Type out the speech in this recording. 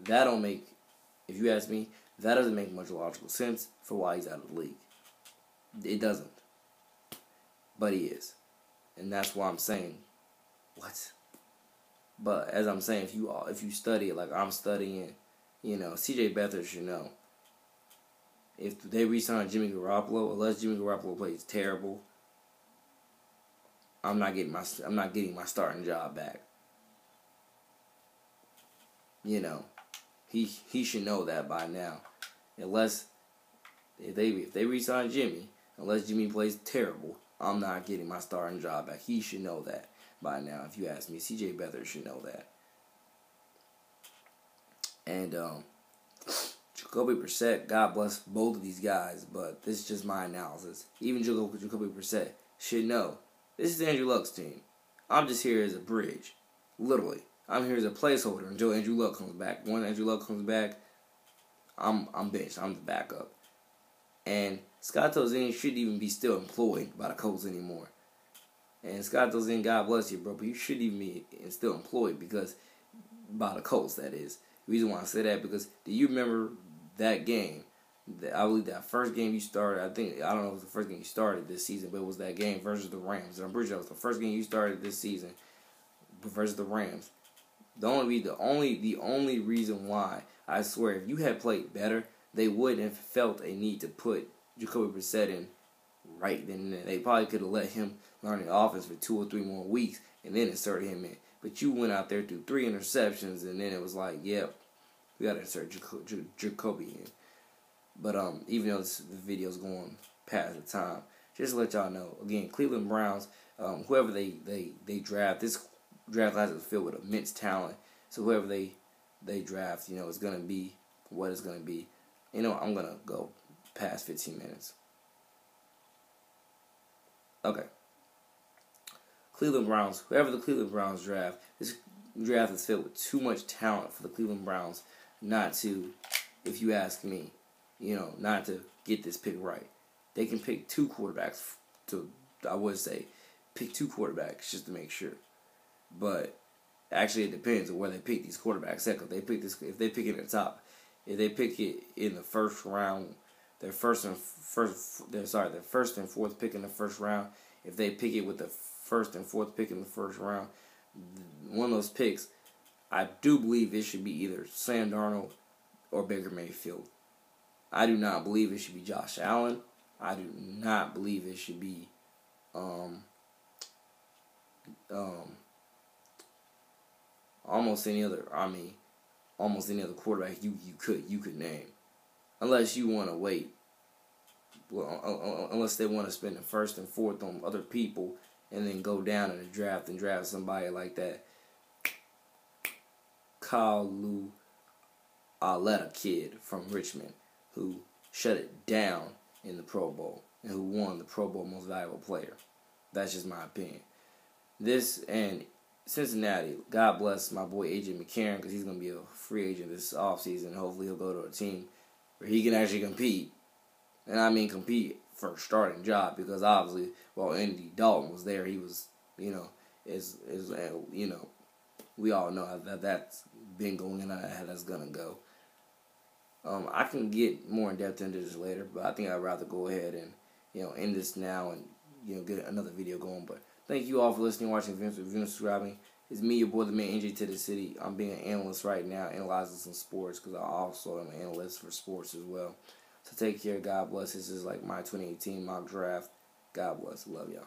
that don't make, if you ask me, that doesn't make much logical sense for why he's out of the league. It doesn't. But he is. And that's why I'm saying, what? But as I'm saying, if you study it like I'm studying, C.J. Beathard should know. If they re-sign Jimmy Garoppolo, unless Jimmy Garoppolo plays terrible, I'm not getting my starting job back. He should know that by now. Unless if they re-sign Jimmy, unless Jimmy plays terrible, I'm not getting my starting job back. He should know that by now. If you ask me, C.J. Beathard should know that. And Jacoby Brissett, God bless both of these guys, but this is just my analysis. Even Jacoby Brissett should know this is Andrew Luck's team. I'm just here as a bridge, literally. I'm here as a placeholder until Andrew Luck comes back. When Andrew Luck comes back, I'm benched. I'm the backup. And Scott Tolzien shouldn't even be still employed by the Colts anymore. And Scott Tolzien, God bless you, bro, but you shouldn't even be still employed because by the Colts, that is. The reason why I say that because do you remember that game? I believe that first game you started. I don't know if it was the first game you started this season, but it was that game versus the Rams. I'm pretty sure it was the first game you started this season versus the Rams. The only reason why, I swear, if you had played better, they wouldn't have felt a need to put Jacoby Brissett in right then and there. They probably could have let him learn the offense for 2 or 3 more weeks and then inserted him in. But you went out there through 3 interceptions and then it was like, yep, we got to insert Jacoby in. But even though the video's going past the time, just to let y'all know, again, Cleveland Browns, whoever they draft, this draft class is filled with immense talent. So whoever they draft, is going to be what it's going to be. I'm going to go past 15 minutes. Okay. Cleveland Browns, whoever the Cleveland Browns draft, this draft is filled with too much talent for the Cleveland Browns not to, if you ask me, not to get this pick right. They can pick 2 quarterbacks pick 2 quarterbacks just to make sure. But actually, it depends on where they pick these quarterbacks. If they pick it at the top, if they pick it in the first round, their first and 4th pick in the first round. If they pick it with the 1st and 4th pick in the first round, one of those picks, I do believe it should be either Sam Darnold or Baker Mayfield. I do not believe it should be Josh Allen. I do not believe it should be almost any other quarterback you could name, unless you want to wait. Well, unless they want to spend the 1st and 4th on other people and then go down in the draft and draft somebody like that Kalu Aletta kid from Richmond who shut it down in the Pro Bowl and who won the Pro Bowl Most Valuable Player. That's just my opinion. This and Cincinnati, God bless my boy A.J. McCarron because he's going to be a free agent this offseason. Hopefully he'll go to a team where he can actually compete. And I mean compete for a starting job because obviously while Andy Dalton was there, he was, we all know how that's been going and how that's going to go. I can get more in depth into this later, but I think I'd rather go ahead and, end this now and, get another video going. But thank you all for listening, watching, reviewing, subscribing. It's me, your boy, the man, NJ to the city. I'm being an analyst right now, analyzing some sports because I also am an analyst for sports as well. So take care. God bless. This is like my 2018 mock draft. God bless. Love y'all.